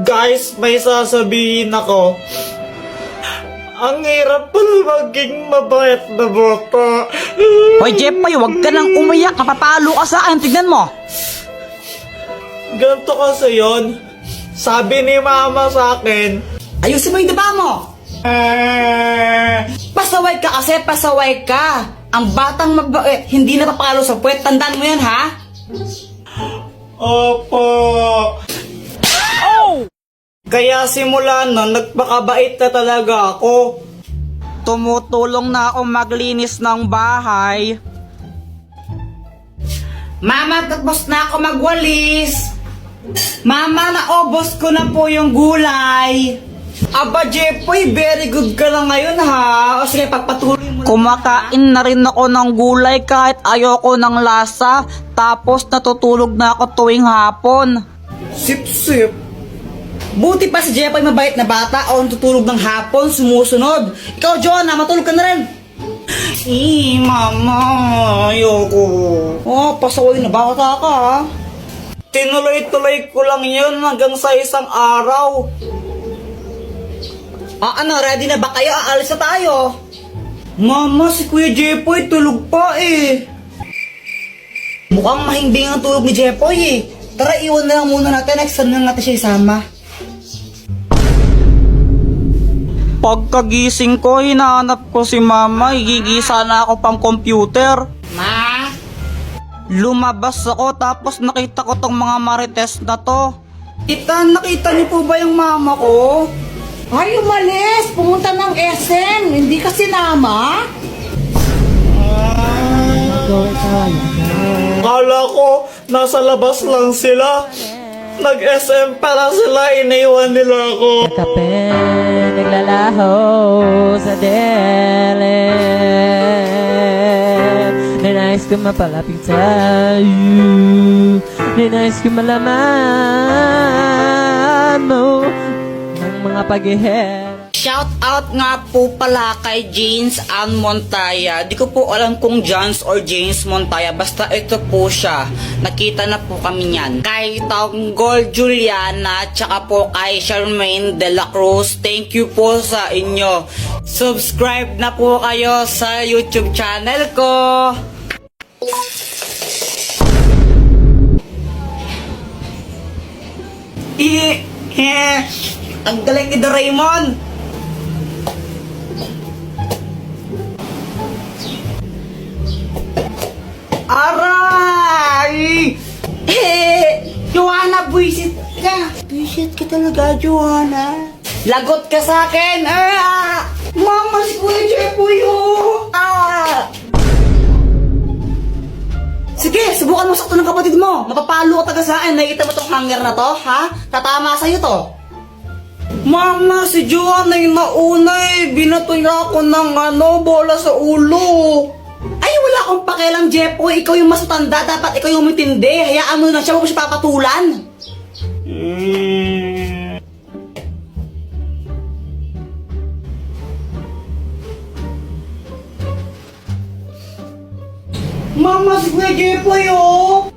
Guys, may sasabihin ako. Ang hirap pala maging mabait na bata. Hoy, Jepoy, huwag ka nang umiyak. Napapalo ka sa akin. Tignan mo. Ganito kasi yun. Sabi ni mama sa akin, Ayusin mo yung daba mo. Pasaway ka kasi, pasaway ka. Ang batang mabait, hindi napapalo sa puwet. Tandaan mo yan, ha? Opo. Kaya simula nun, nagpakabait na talaga ako. Tumutulong na ako maglinis ng bahay. Mama, tapos na ako magwalis. Mama, naubos ko na po yung gulay. Aba, Jepoy, very good ka na ngayon ha. O sige, pagpatuloy mo. Kumakain na rin ako ng gulay kahit ayoko ng lasa. Tapos natutulog na ako tuwing hapon. Sip-sip. Buti pa si Jepoy mabait na bata o tutulog ng hapon, sumusunod. Ikaw, Jonah, matulog ka na rin. Mama, ayoko. Oh, pasaway na bata ka, ha? Tinuloy-tuloy ko lang yun hanggang sa isang araw. Ano, ready na ba kayo? Aalis na tayo. Mama, si Kuya Jepoy tulog pa eh. Mukhang mahimbing ang tulog ni Jepoy eh. Tara, iwan na lang muna natin. Next time na natin siya isama. Pagkagising ko, hinahanap ko si mama. Higigisa na ako pang computer. Ma? Lumabas ako tapos nakita ko tong mga marites na to. Tita, nakita niyo po ba yung mama ko? Ay, umalis! Pumunta ng SM! Hindi ka sinama? Kala ko, nasa labas lang sila. Nag-SM para sila, iniwan nila ako. Kape, naglalaho sa dilim. Ninais ko mapalapit sa'yo. Ninais ko malaman mo ang mga pag-ihera. Shout out nga po pala kay James Ann Montaya. Di ko po alam kung Jans or James Montaya. Basta ito po siya. Nakita na po kami niyan. Kay Tanggol Juliana, tsaka po kay Charmaine de la Cruz. Thank you po sa inyo. Subscribe na po kayo sa YouTube channel ko. Ang galing ni Doraemon. Aray! Joanna, buisit ka. Buisit ka talaga, Joanna. Lagot ka sa akin. Mama, si Kuya Jepoy, oh! Sige, subukan mo sakto ng kapatid mo. Mapapalo ka taga sa akin. Nakita mo tong hanger na to, ha? Tatama sa'yo to. Mama, si Joanna yung nauna eh. Binato niya ako ng bola sa ulo. Ay, wala akong pakialam, Jepoy. Ikaw yung mas matanda. Dapat ikaw yung matindi. Hayaan mo na siya. Huwag mo siya papatulan. Mama, si Kuya Jepoy oh.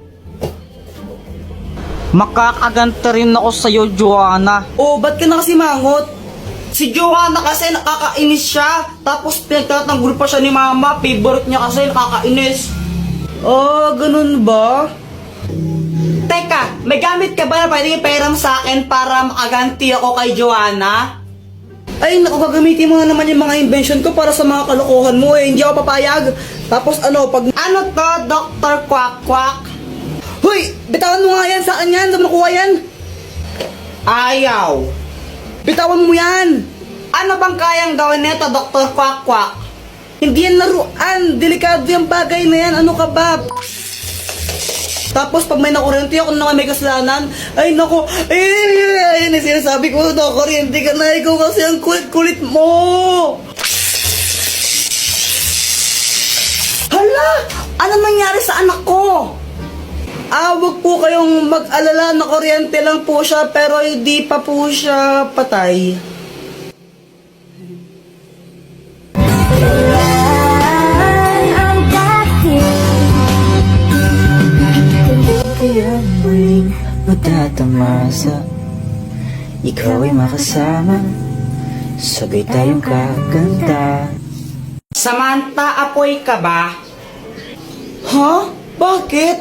Makakaganta rin ako sa'yo, Joanna. Oh, ba't ka na kasi mangot? Si Joanna kasi nakakainis siya. Tapos pinagtatanggol pa siya ni mama. Favorite niya kasi nakakainis. Ganun ba? Teka, may gamit ka ba na pwedeng ipahiram sa akin para makaganti ako kay Joanna? Ay, naku, gagamitin mo na naman yung mga invention ko para sa mga kalokohan mo eh. Hindi ako papayag. Tapos pag... Ano to, Dr. Quack Quack? Hoy, bitawan mo nga yan. Saan yan? Saan mo nakuha yan? Ayaw. Bitawan mo yan. Ano bang kayang gawin nito, Dr. Quack Quack? Hindi yan laruan. Delikado yung bagay na yan. Ano ka ba? Tapos pag may nakuryente ako naman may kasalanan, ay naku, ayun yung sinasabi ko, nakuryente ka na, ikaw kasi ang kulit-kulit mo. Hala! Ano nangyari sa anak ko? Wag po kayong mag-alala, na kuryente lang po siya, pero hindi pa po siya patay. Matatama sa ikaw ay makasama, sabay tayong kaganda. Samantha, apoy ka ba? Ha? Bakit?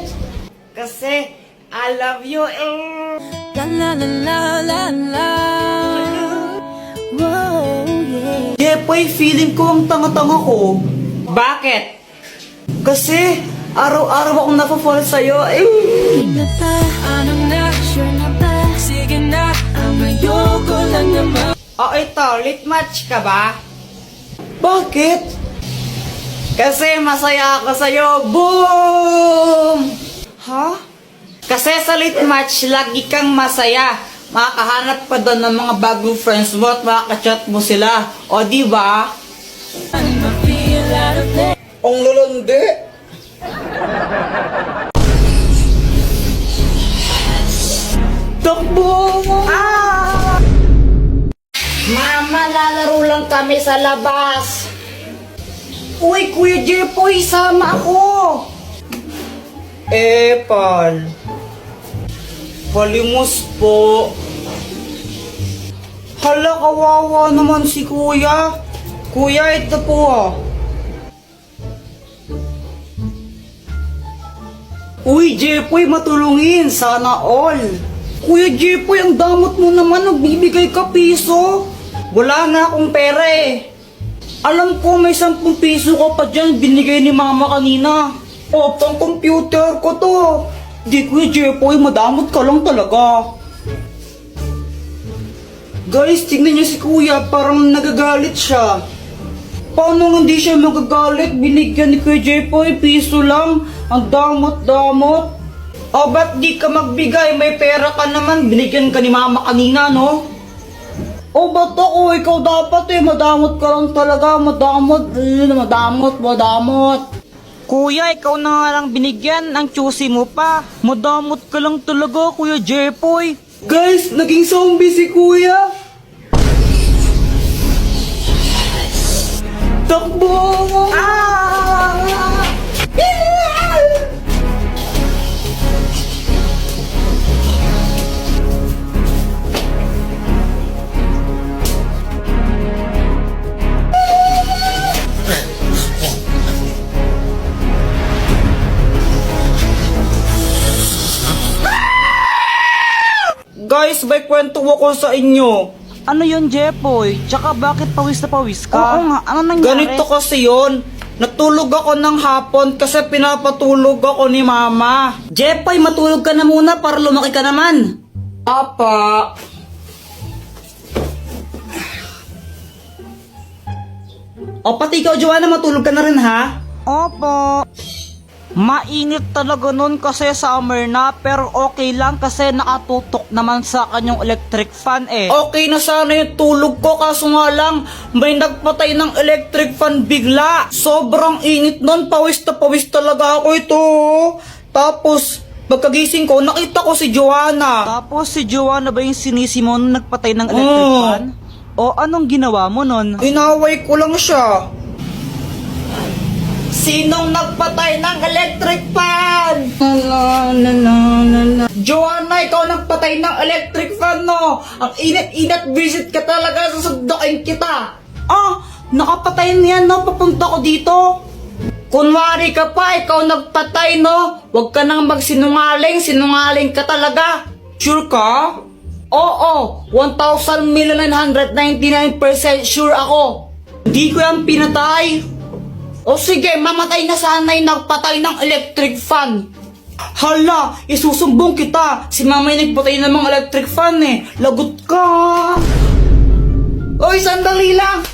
Kasi, I love you eh. Jepoy, feeling ko ang tanga-tanga ko. Bakit? Kasi, araw-araw akong napafall sa'yo. O ito, lit match ka ba? Bakit? Kasi masaya ako sa'yo. Boom! Ha? Kasi sa lit match, lagi kang masaya. Makakahanap ka doon ng mga bagong friends mo at makakachat mo sila. O di ba? Ang lalandi. Takbo! Mama, lalaro lang kami sa labas. Uy, Kuya Jepoy, sama ako. Pal. Palimos po. Hala, kawawa naman si Kuya. Kuya, ito po ah. Uy, Jepoy, matulungin. Sana all. Kuya Jepoy, ang damot mo naman. Nagbibigay ka piso. Wala na akong pera eh. Alam ko may 10 piso ko pa dyan. Binigay ni mama kanina. O, pang computer ko to. Di, Kuya Jepoy, madamot ka lang talaga. Guys, tingnan niyo si Kuya. Parang nagagalit siya. Paano hindi siya magagalit? Binigyan ni Kuya Jepoy, piso lang. Ang damot-damot. O, ba't di ka magbigay? May pera ka naman. Binigyan ka ni mama kanina, no? O, ba't ako? Ikaw dapat eh. Madamot ka lang talaga. Madamot. Madamot. Kuya, ikaw na nga lang binigyan. Ang choosy mo pa. Madamot ka lang talaga, Kuya Jepoy. Guys, naging zombie si Kuya. Takbo! Guys, may kwento ako sa inyo. Ano yun, Jepoy? Tsaka bakit pawis na pawis ka? Oo nga, ano nangyari? Ganito kasi yon. Natulog ako ng hapon kasi pinapatulog ako ni mama. Jepoy, matulog ka na muna para lumaki ka naman. Apa. O pati ikaw, Joanna, matulog ka na rin, ha? Opo. Mainit talaga nun kasi summer na, pero okay lang kasi nakatutok naman sa kanyang electric fan eh. Okay na sana yung tulog ko, kaso nga lang may nagpatay ng electric fan bigla. Sobrang init nun, pawis na pawis talaga ako ito. Tapos pagkagising ko, nakita ko si Joanna. Tapos si Joanna ba yung sinisi mo nung nagpatay ng electric fan? O anong ginawa mo nun? Inaway ko lang siya. Sinong nagpatay ng electric fan? Joanna, ikaw nagpatay ng electric fan, no? Ang init-init, visit ka talaga, susundukin kita. Ah, nakapatay niyan, no? Papunta ko dito. Kunwari ka pa, ikaw nagpatay, no? Huwag ka nang magsinungaling, sinungaling ka talaga. Sure ka? Oo, 1,999% sure ako. Hindi ko yan pinatay. O sige, mamatay na sana yung nagpatay ng electric fan. Hala, isusumbong kita. Si mama yung nagpatay ng mga electric fan eh. Lagot ka. Oy, sandali lang.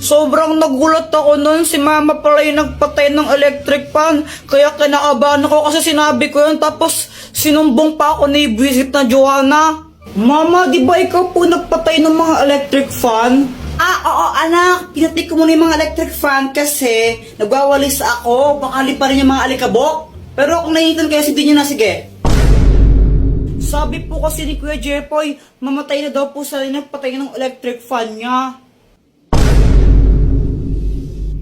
Sobrang nagulat ako nun. Si mama pala yung nagpatay ng electric fan. Kaya kinakabahan ako kasi sinabi ko yun. Tapos sinumbong pa ako ni visit na Joanna. Mama, di ba ikaw po nagpatay ng mga electric fan? Oo anak, pinatay ko muna yung mga electric fan kasi nagwawalis ako, baka liparin yung mga alikabok. Pero kung nainitan kayo, hindi nyo na, sige. Sabi po kasi ni Kuya Jepoy, mamatay na daw po sa nagpatay ng electric fan niya.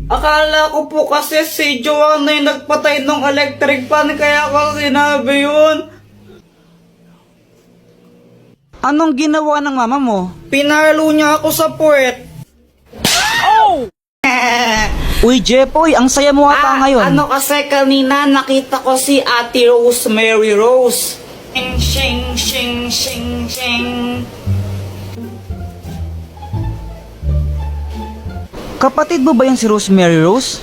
Akala ko po kasi si Joanna yung nagpatay ng electric fan, kaya ako sinabi yun. Anong ginawa ng mama mo? Pinalo niya ako sa puwet. Oh! Uy, Jepoy, ang saya mo ata ngayon. Ano kasi kanina nakita ko si Ate Rosemary Rose. Shing, shing, shing, shing, shing. Kapatid mo ba yan si Rosemary Rose?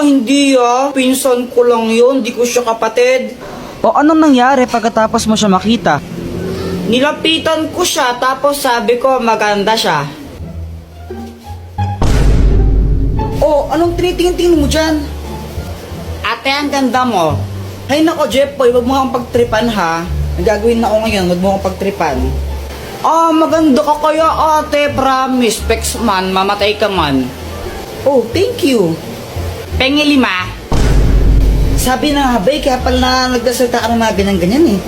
Hindi pinsan ko lang yun, di ko siya kapatid. O anong nangyari pagkatapos mo siya makita? Nilapitan ko siya tapos sabi ko maganda siya. Anong tinitingin-tingin mo dyan? Ate, ang ganda mo. Ay nako, Jepoy, wag mo kang pagtripan ha. Ang gagawin na ako ngayon, wag mo kang pagtripan. Maganda ka kaya ate, promise. Pex man, mamatay ka man. Oh, thank you. Pengi 5. Sabi na nga ba, kaya pala nagdasalita ka ng mga ganyan-ganyan eh.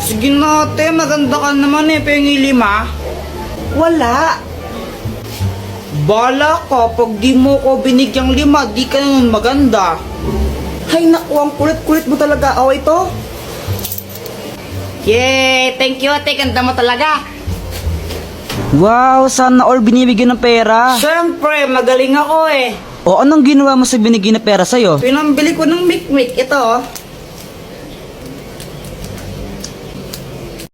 Sige na ate, maganda ka naman pengi 5. Wala. Bala ka, pag di mo ko binigyang 5, di ka naman maganda. Hay naku, ang kulit-kulit mo talaga. Ito. Yay! Thank you ate, ganda mo talaga. Wow, sana all binibigyan ng pera. Siyempre, magaling ako O anong ginawa mo sa binigyan na pera sa'yo? Pinambili ko ng mikmik, ito